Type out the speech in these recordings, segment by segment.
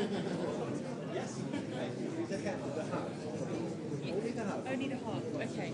Yes. The half. Only the half. Only the half, okay.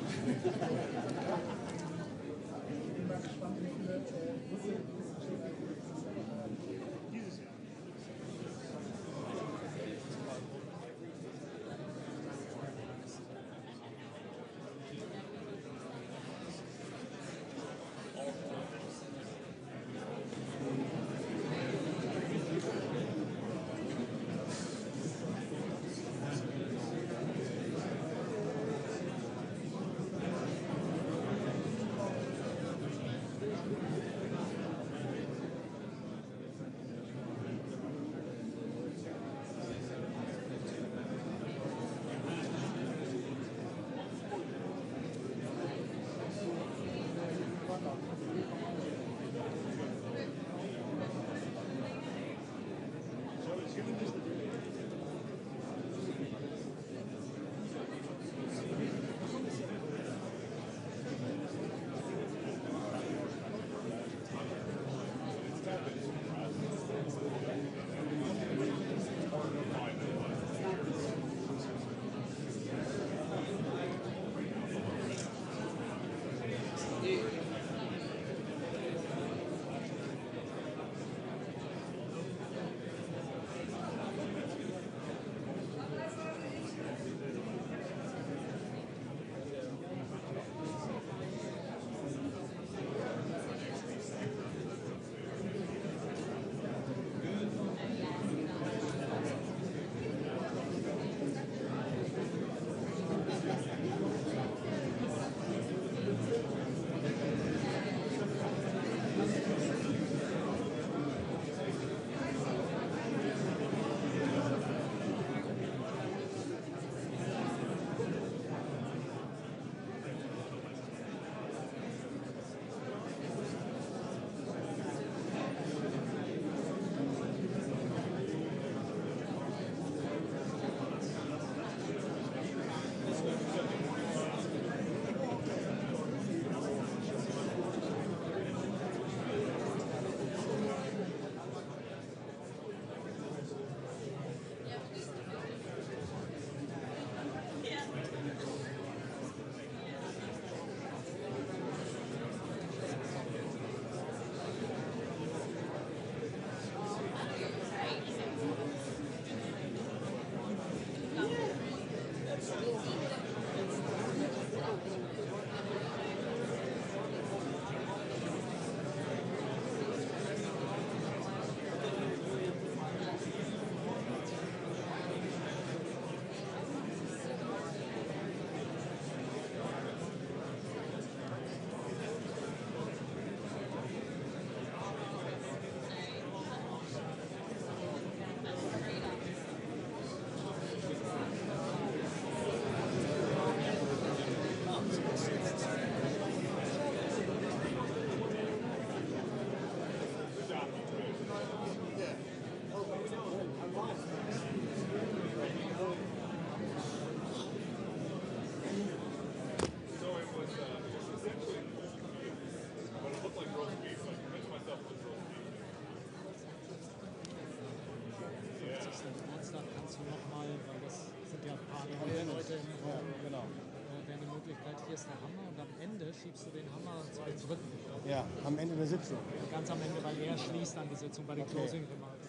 hier ist der Hammer und am Ende schiebst du den Hammer zwar ins Rücken. Ja, am Ende der Sitzung. Ganz am Ende, weil er schließt dann die Sitzung bei den Closing Remarks.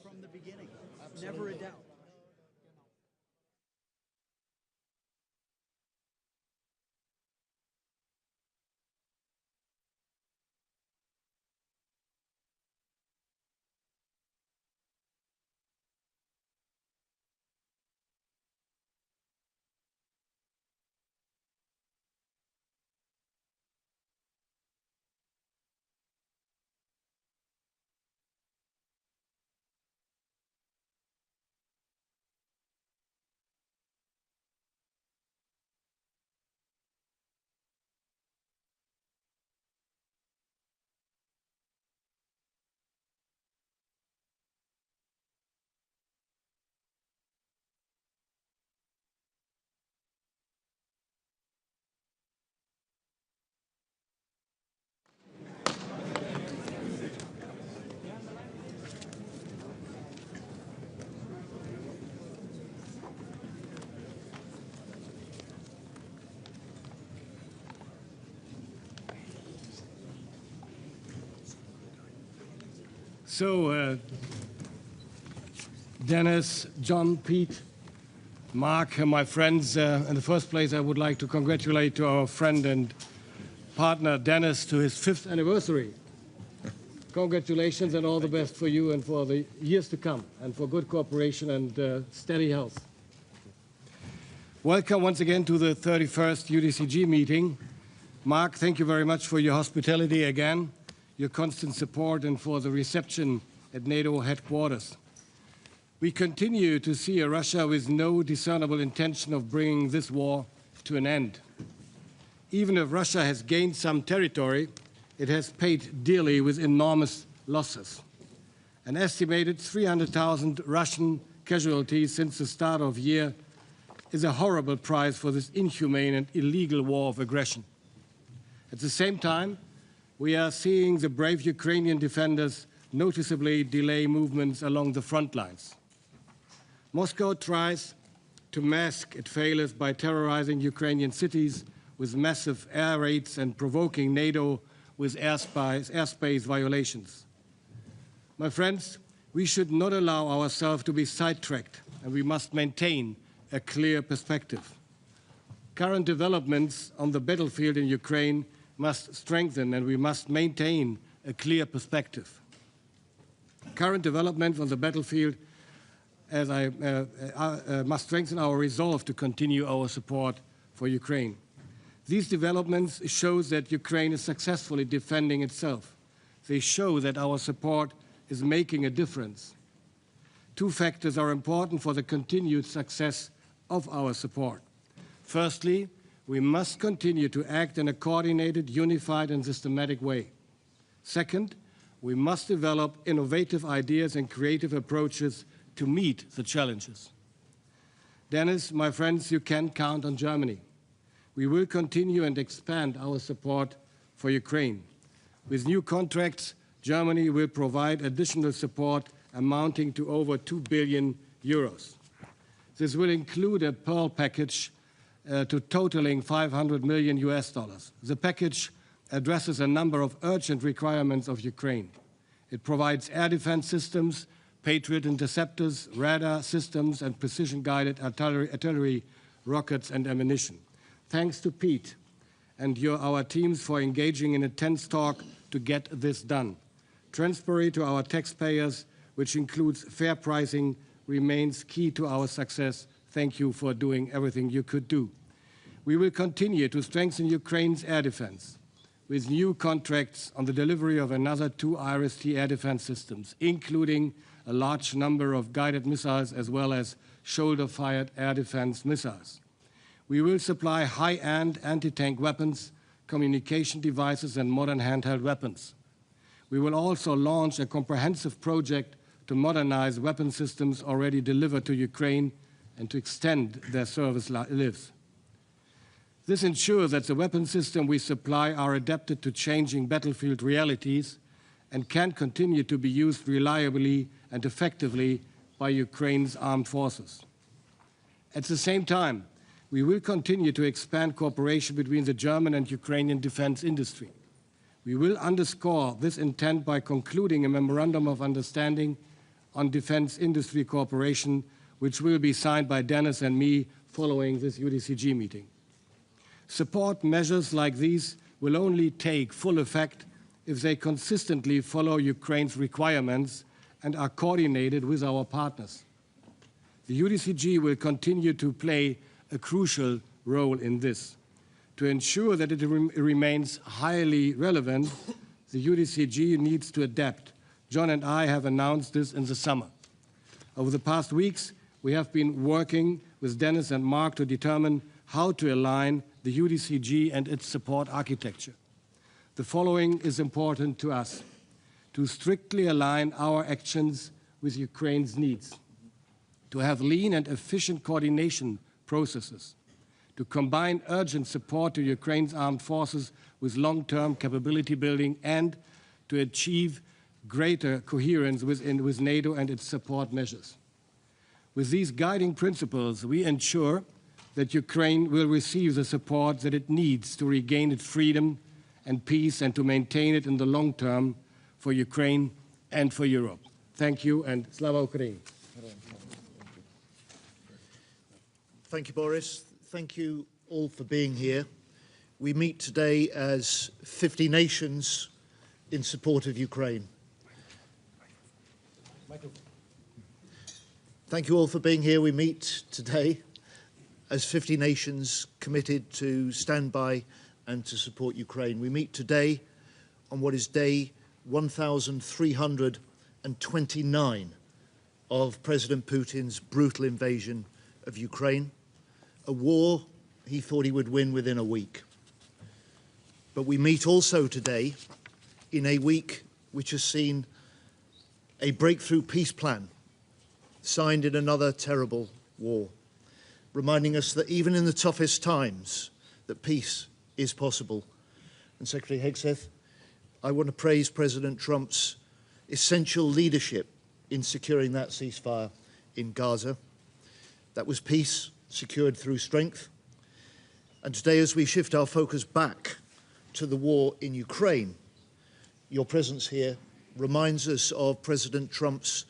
From the beginning. Never a doubt. Dennis, John, Pete, Mark, my friends, in the first place, I would like to congratulate to our friend and partner Dennis to his 5th anniversary. Congratulations and all the best for you and for the years to come, and for good cooperation and steady health. Welcome once again to the 31st UDCG meeting. Mark, thank you very much for your hospitality again, your constant support, and for the reception at NATO headquarters. We continue to see a Russia with no discernible intention of bringing this war to an end. Even if Russia has gained some territory, it has paid dearly with enormous losses. An estimated 300,000 Russian casualties since the start of the year is a horrible price for this inhumane and illegal war of aggression. At the same time, we are seeing the brave Ukrainian defenders noticeably delay movements along the front lines. Moscow tries to mask its failures by terrorizing Ukrainian cities with massive air raids and provoking NATO with airspace violations. My friends, we should not allow ourselves to be sidetracked, and we must maintain a clear perspective. Current developments on the battlefield in Ukraine must strengthen, and we must maintain a clear perspective. Current developments on the battlefield must strengthen our resolve to continue our support for Ukraine. These developments show that Ukraine is successfully defending itself. They show that our support is making a difference. Two factors are important for the continued success of our support. Firstly, we must continue to act in a coordinated, unified, and systematic way. Second, we must develop innovative ideas and creative approaches to meet the challenges. Dennis, my friends, you can count on Germany. We will continue and expand our support for Ukraine. With new contracts, Germany will provide additional support amounting to over 2 billion euros. This will include a PURL package to totaling $500 million US. The package addresses a number of urgent requirements of Ukraine. It provides air defense systems, Patriot interceptors, radar systems, and precision-guided artillery, rockets, and ammunition. Thanks to Pete and our teams for engaging in intense talk to get this done. Transparency to our taxpayers, which includes fair pricing, remains key to our success. Thank you for doing everything you could do. We will continue to strengthen Ukraine's air defense with new contracts on the delivery of another 2 IRIS-T air defense systems, including a large number of guided missiles as well as shoulder-fired air defense missiles. We will supply high-end anti-tank weapons, communication devices, and modern handheld weapons. We will also launch a comprehensive project to modernize weapon systems already delivered to Ukraine and to extend their service lives. This ensures that the weapon systems we supply are adapted to changing battlefield realities and can continue to be used reliably and effectively by Ukraine's armed forces. At the same time, we will continue to expand cooperation between the German and Ukrainian defense industry. We will underscore this intent by concluding a memorandum of understanding on defense industry cooperation, which will be signed by Dennis and me following this UDCG meeting. Support measures like these will only take full effect if they consistently follow Ukraine's requirements and are coordinated with our partners. The UDCG will continue to play a crucial role in this. To ensure that it remains highly relevant, the UDCG needs to adapt. John and I have announced this in the summer. Over the past weeks, we have been working with Dennis and Mark to determine how to align the UDCG and its support architecture. The following is important to us: to strictly align our actions with Ukraine's needs, to have lean and efficient coordination processes, to combine urgent support to Ukraine's armed forces with long-term capability building, and to achieve greater coherence with NATO and its support measures. With these guiding principles, we ensure that Ukraine will receive the support that it needs to regain its freedom and peace and to maintain it in the long term for Ukraine and for Europe. Thank you, and Slava Ukraini. Thank you, Boris. Thank you all for being here. We meet today as 50 nations in support of Ukraine. Thank you all for being here. We meet today as 50 nations committed to stand by and to support Ukraine. We meet today on what is day 1,329 of President Putin's brutal invasion of Ukraine, a war he thought he would win within a week. But we meet also today in a week which has seen a breakthrough peace plan signed in another terrible war, reminding us that even in the toughest times, that peace is possible. And Secretary Hegseth, I want to praise President Trump's essential leadership in securing that ceasefire in Gaza. That was peace secured through strength. And today, as we shift our focus back to the war in Ukraine, your presence here reminds us of President Trump's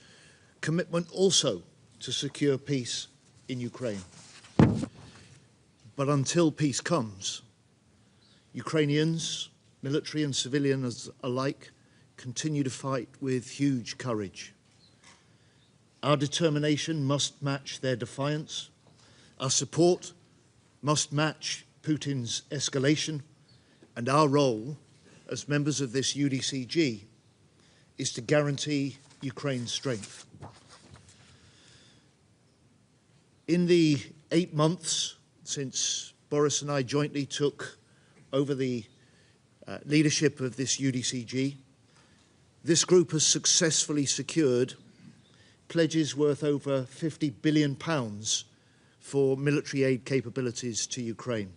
commitment also to secure peace in Ukraine. But until peace comes, Ukrainians, military and civilians alike, continue to fight with huge courage. Our determination must match their defiance. Our support must match Putin's escalation. And our role as members of this UDCG is to guarantee Ukraine's strength. In the 8 months since Boris and I jointly took over the leadership of this UDCG, this group has successfully secured pledges worth over £50 billion for military aid capabilities to Ukraine.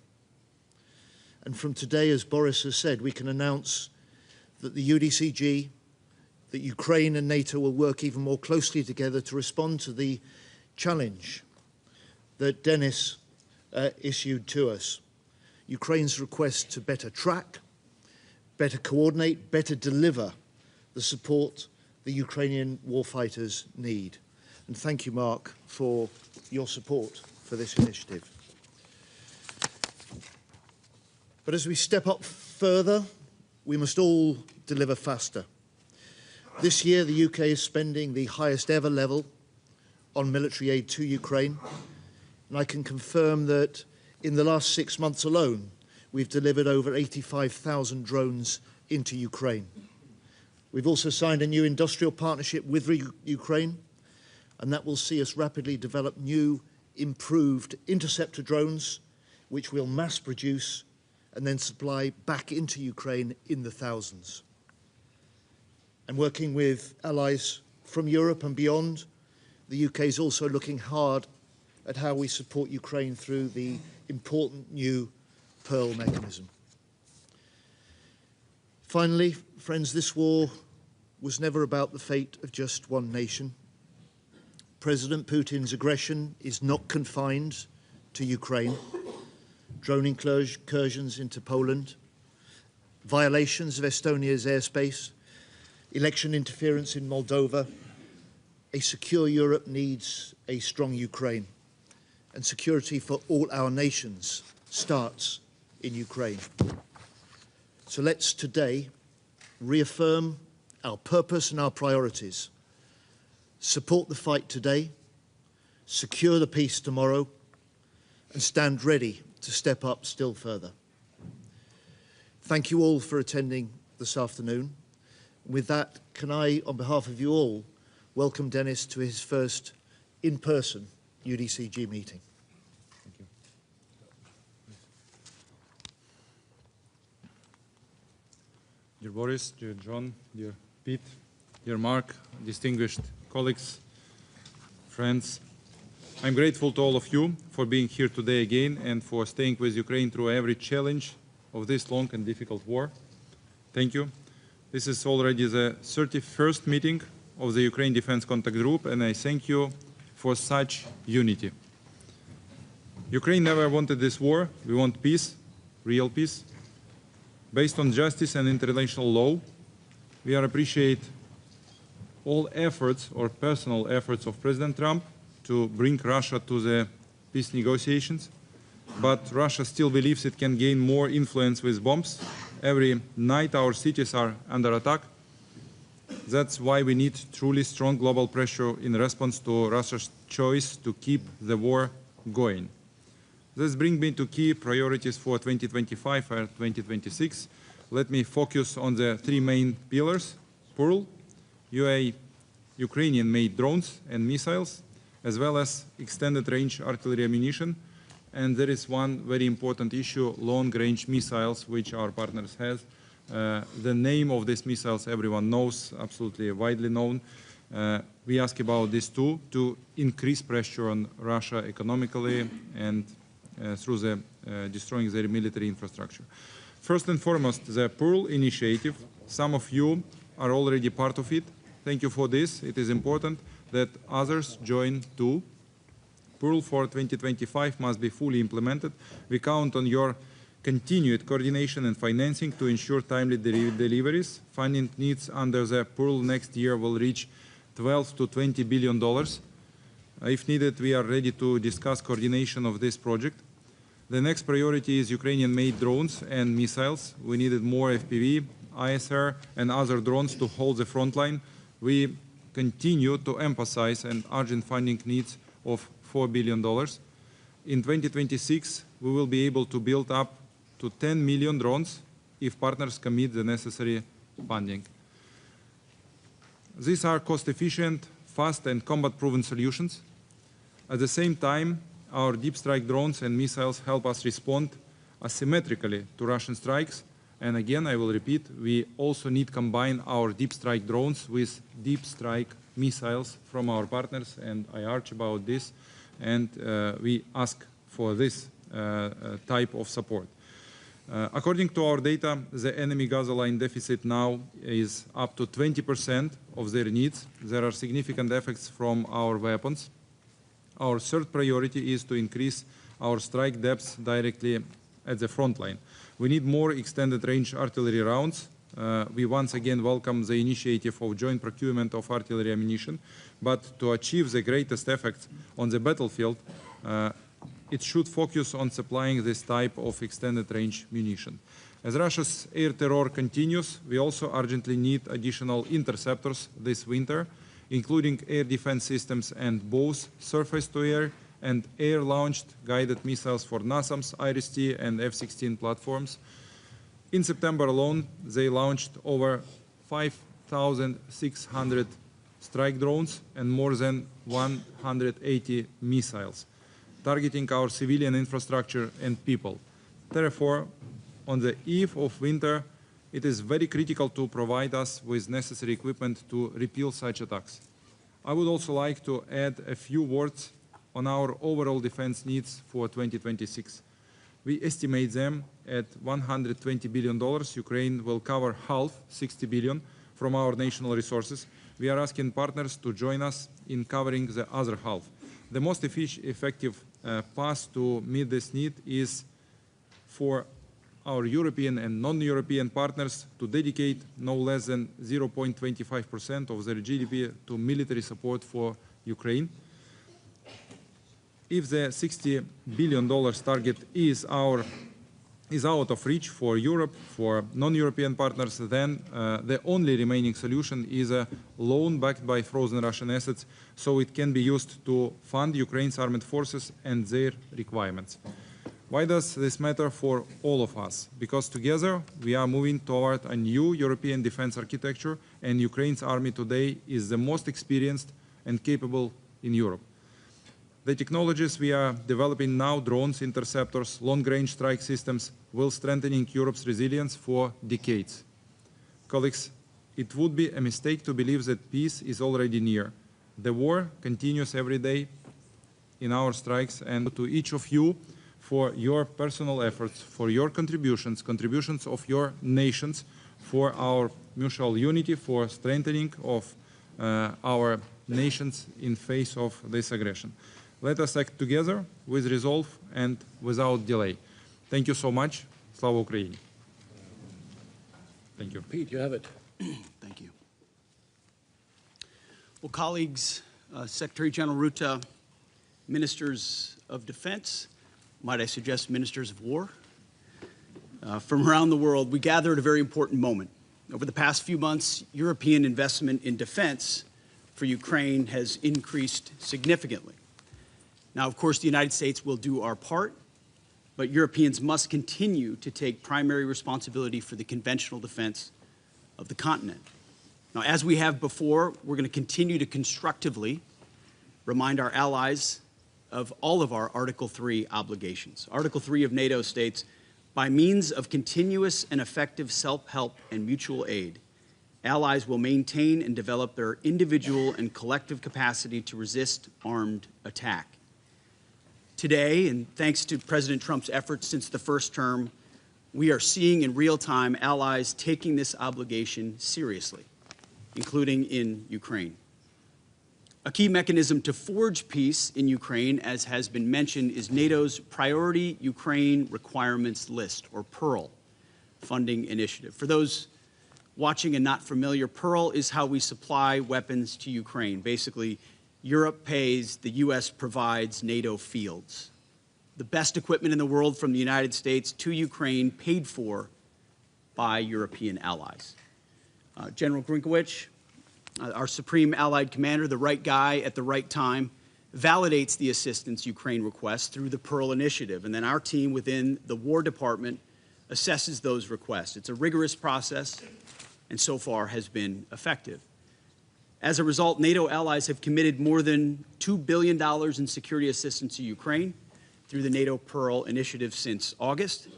And from today, as Boris has said, we can announce that the UDCG, that Ukraine and NATO will work even more closely together to respond to the challenge that Denis issued to us. Ukraine's request to better track, better coordinate, better deliver the support the Ukrainian warfighters need. And thank you, Mark, for your support for this initiative. But as we step up further, we must all deliver faster. This year, the UK is spending the highest ever level on military aid to Ukraine. And I can confirm that in the last 6 months alone, we've delivered over 85,000 drones into Ukraine. We've also signed a new industrial partnership with Ukraine, and that will see us rapidly develop new, improved interceptor drones, which we'll mass produce and then supply back into Ukraine in the thousands. And working with allies from Europe and beyond, the UK is also looking hard at how we support Ukraine through the important new PURL mechanism. Finally, friends, this war was never about the fate of just one nation. President Putin's aggression is not confined to Ukraine. Drone incursions into Poland, violations of Estonia's airspace, election interference in Moldova. A secure Europe needs a strong Ukraine, and security for all our nations starts in Ukraine. So let's today reaffirm our purpose and our priorities. Support the fight today, secure the peace tomorrow, and stand ready to step up still further. Thank you all for attending this afternoon. With that, can I, on behalf of you all, welcome Denis to his first in-person UDCG meeting. Thank you. Dear Boris, dear John, dear Pete, dear Mark, distinguished colleagues, friends, I'm grateful to all of you for being here today again and for staying with Ukraine through every challenge of this long and difficult war. Thank you. This is already the 31st meeting of the Ukraine Defense Contact Group, and I thank you for such unity. Ukraine never wanted this war. We want peace, real peace, based on justice and international law. We appreciate all efforts or personal efforts of President Trump to bring Russia to the peace negotiations, but Russia still believes it can gain more influence with bombs. Every night our cities are under attack. That's why we need truly strong global pressure in response to Russia's choice to keep the war going. This brings me to key priorities for 2025 and 2026. Let me focus on the three main pillars: PURL, Ukrainian-made drones and missiles, as well as extended-range artillery ammunition. And there is one very important issue, long-range missiles, which our partners have. The name of these missiles everyone knows, absolutely widely known. We ask about this too, to increase pressure on Russia economically and through the destroying their military infrastructure. First and foremost, the PURL initiative. Some of you are already part of it. Thank you for this. It is important that others join too. PURL for 2025 must be fully implemented. We count on your continued coordination and financing to ensure timely deliveries. Funding needs under the PURL next year will reach $12 to $20 billion. If needed, we are ready to discuss coordination of this project. The next priority is Ukrainian-made drones and missiles. We needed more FPV, ISR, and other drones to hold the front line. We continue to emphasize an urgent funding needs of $4 billion. In 2026, we will be able to build up to 10 million drones if partners commit the necessary funding. These are cost-efficient, fast, and combat-proven solutions. At the same time, our deep strike drones and missiles help us respond asymmetrically to Russian strikes. And again, I will repeat, we also need to combine our deep strike drones with deep strike missiles from our partners, and I argue about this, and we ask for this type of support. According to our data, the enemy Gaza line deficit now is up to 20% of their needs. There are significant effects from our weapons. Our third priority is to increase our strike depths directly at the front line. We need more extended range artillery rounds. We once again welcome the initiative of joint procurement of artillery ammunition, but to achieve the greatest effect on the battlefield, it should focus on supplying this type of extended range munition. As Russia's air terror continues, we also urgently need additional interceptors this winter, including air defense systems and both surface-to-air and air-launched guided missiles for NASAMS, IRIS-T, and F-16 platforms. In September alone, they launched over 5,600 strike drones and more than 180 missiles, targeting our civilian infrastructure and people. Therefore, on the eve of winter, it is very critical to provide us with necessary equipment to repel such attacks. I would also like to add a few words on our overall defense needs for 2026. We estimate them at $120 billion. Ukraine will cover half, 60 billion, from our national resources. We are asking partners to join us in covering the other half. The most effective path to meet this need is for our European and non-European partners to dedicate no less than 0.25% of their GDP to military support for Ukraine. If the $60 billion target is out of reach for Europe, for non-European partners, then the only remaining solution is a loan backed by frozen Russian assets, so it can be used to fund Ukraine's armed forces and their requirements. Why does this matter for all of us? Because together we are moving toward a new European defense architecture, and Ukraine's army today is the most experienced and capable in Europe. The technologies we are developing now, drones, interceptors, long-range strike systems, will strengthen Europe's resilience for decades. Colleagues, it would be a mistake to believe that peace is already near. The war continues every day in our strikes, and to each of you for your personal efforts, for your contributions of your nations, for our mutual unity, for strengthening of our nations in face of this aggression. Let us act together with resolve and without delay. Thank you so much. Slava Ukraini. Thank you. Pete, you have it. Thank you. Well, colleagues, Secretary General Rutte, ministers of defense, might I suggest ministers of war, from around the world, we gather at a very important moment. Over the past few months, European investment in defense for Ukraine has increased significantly. Now, of course, the United States will do our part, but Europeans must continue to take primary responsibility for the conventional defense of the continent. Now, as we have before, we're going to continue to constructively remind our allies of all of our Article 3 obligations. Article 3 of NATO states, by means of continuous and effective self-help and mutual aid, allies will maintain and develop their individual and collective capacity to resist armed attack. Today, and thanks to President Trump's efforts since the first term, we are seeing in real time allies taking this obligation seriously, including in Ukraine. A key mechanism to forge peace in Ukraine, as has been mentioned, is NATO's Priority Ukraine Requirements List, or PURL, funding initiative. For those watching and not familiar, PURL is how we supply weapons to Ukraine. Basically, Europe pays, the U.S. provides NATO fields. The best equipment in the world from the United States to Ukraine, paid for by European allies. General Grinkowicz, our supreme allied commander, the right guy at the right time, validates the assistance Ukraine requests through the PURL initiative, and then our team within the War Department assesses those requests. It's a rigorous process, and so far has been effective. As a result, NATO allies have committed more than $2 billion in security assistance to Ukraine through the NATO PURL initiative since August.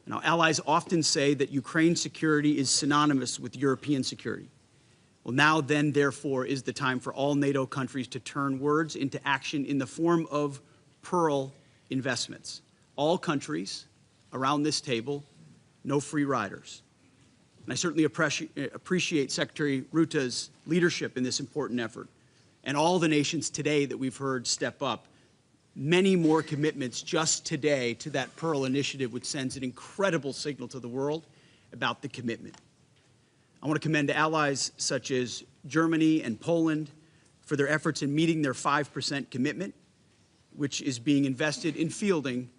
Now, allies often say that Ukraine's security is synonymous with European security. Well, now then, therefore, is the time for all NATO countries to turn words into action in the form of PURL investments. All countries around this table, no free riders. And I certainly appreciate Secretary Rutte's leadership in this important effort, and all the nations today that we've heard step up. Many more commitments just today to that PURL initiative, which sends an incredible signal to the world about the commitment. I want to commend allies such as Germany and Poland for their efforts in meeting their 5% commitment, which is being invested in fielding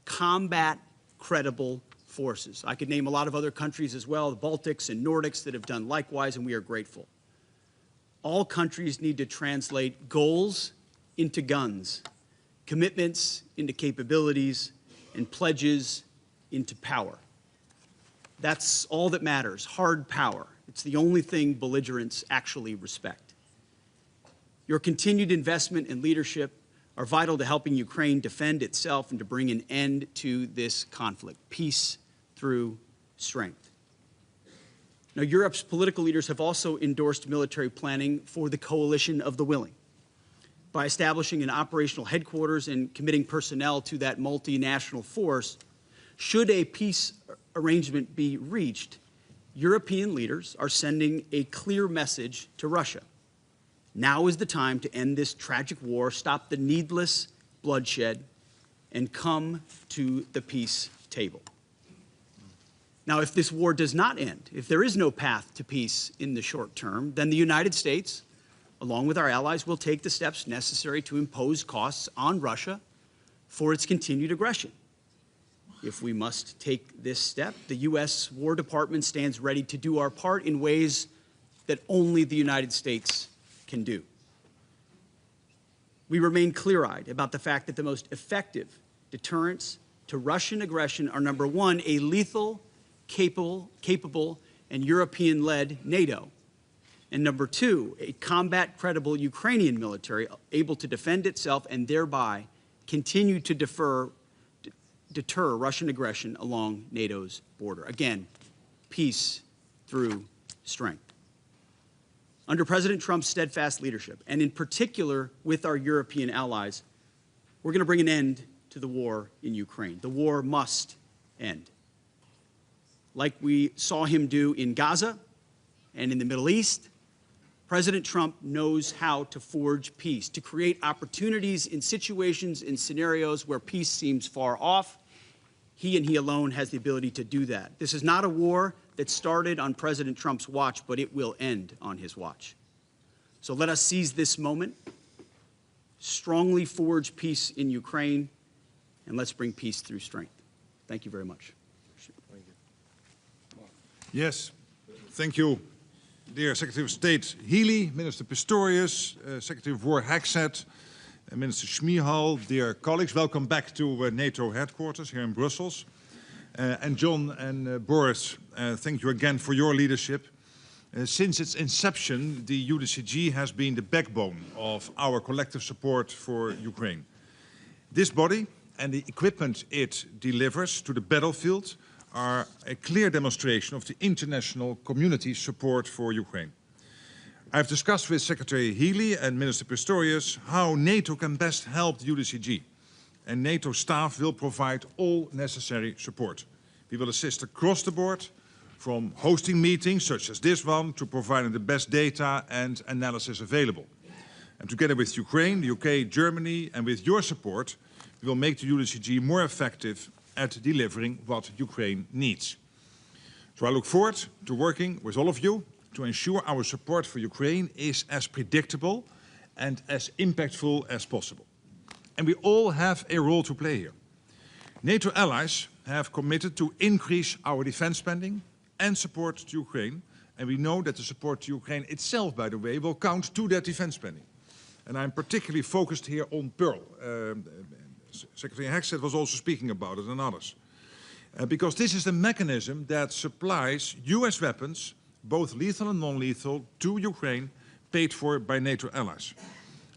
combat-credible forces. I could name a lot of other countries as well, the Baltics and Nordics, that have done likewise, and we are grateful. All countries need to translate goals into guns, commitments into capabilities, and pledges into power. That's all that matters, hard power. It's the only thing belligerents actually respect. Your continued investment and leadership are vital to helping Ukraine defend itself and to bring an end to this conflict. Peace through strength. Now, Europe's political leaders have also endorsed military planning for the coalition of the willing by establishing an operational headquarters and committing personnel to that multinational force. Should a peace arrangement be reached, European leaders are sending a clear message to Russia. Now is the time to end this tragic war, stop the needless bloodshed, and come to the peace table. Now, if this war does not end, if there is no path to peace in the short term, then the United States, along with our allies, will take the steps necessary to impose costs on Russia for its continued aggression. If we must take this step, the U.S. War Department stands ready to do our part in ways that only the United States can do. We remain clear-eyed about the fact that the most effective deterrents to Russian aggression are, number one, a lethal, capable, and European-led NATO, and number two, a combat-credible Ukrainian military able to defend itself and thereby continue to deter Russian aggression along NATO's border. Again, peace through strength. Under President Trump's steadfast leadership, and in particular with our European allies, we're going to bring an end to the war in Ukraine. The war must end. Like we saw him do in Gaza and in the Middle East, President Trump knows how to forge peace, to create opportunities in situations, in scenarios where peace seems far off. He and he alone has the ability to do that. This is not a war that started on President Trump's watch, but it will end on his watch. So let us seize this moment, strongly forge peace in Ukraine, and let's bring peace through strength. Thank you very much. Yes, thank you, dear Secretary of State Healy, Minister Pistorius, Secretary of War Hexet, Minister Shmyhal, dear colleagues. Welcome back to NATO headquarters here in Brussels. And John and Boris, thank you again for your leadership. Since its inception, the UDCG has been the backbone of our collective support for Ukraine. This body and the equipment it delivers to the battlefield are a clear demonstration of the international community's support for Ukraine. I've discussed with Secretary Healy and Minister Pistorius how NATO can best help the UDCG, and NATO staff will provide all necessary support. We will assist across the board, from hosting meetings such as this one to providing the best data and analysis available. And together with Ukraine, the UK, Germany, and with your support, we will make the UDCG more effective at delivering what Ukraine needs. So I look forward to working with all of you to ensure our support for Ukraine is as predictable and as impactful as possible. And we all have a role to play here. NATO allies have committed to increase our defense spending and support to Ukraine, and we know that the support to Ukraine itself, by the way, will count to that defense spending. And I'm particularly focused here on PURL. Secretary Hexet was also speaking about it and others. Because this is the mechanism that supplies US weapons, both lethal and non-lethal, to Ukraine, paid for by NATO allies.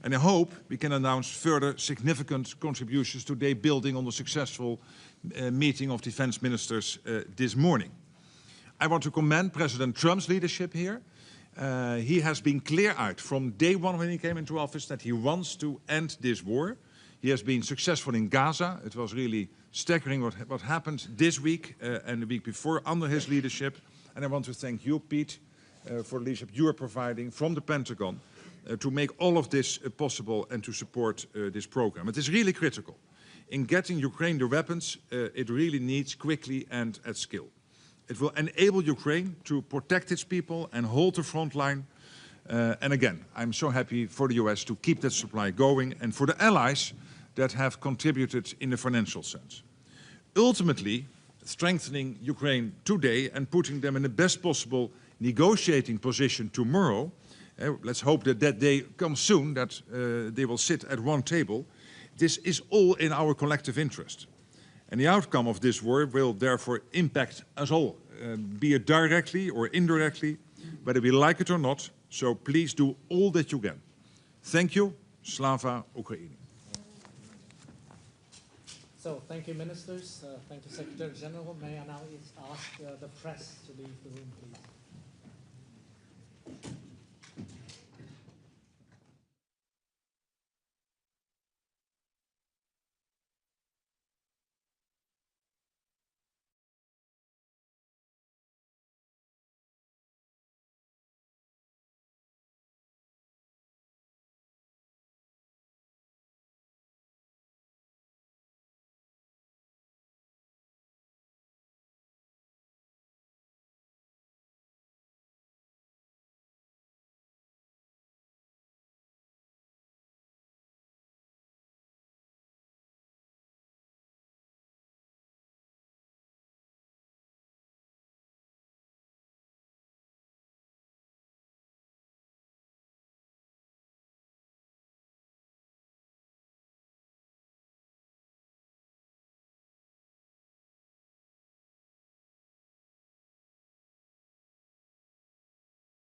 And I hope we can announce further significant contributions today, building on the successful meeting of defense ministers this morning. I want to commend President Trump's leadership here. He has been clear-eyed from day one when he came into office that he wants to end this war. He has been successful in Gaza. It was really staggering what happened this week and the week before under his leadership. And I want to thank you, Pete, for the leadership you are providing from the Pentagon to make all of this possible and to support this program. It is really critical. In getting Ukraine the weapons it really needs quickly and at scale. It will enable Ukraine to protect its people and hold the front line. And again, I'm so happy for the US to keep that supply going and for the allies that have contributed in the financial sense. Ultimately, strengthening Ukraine today and putting them in the best possible negotiating position tomorrow, let's hope that that day comes soon, that they will sit at one table. This is all in our collective interest. And the outcome of this war will therefore impact us all, be it directly or indirectly, whether we like it or not. So please do all that you can. Thank you. Slava Ukraini. So, thank you, ministers. Thank you, Secretary General. May I now ask the press to leave the room, please?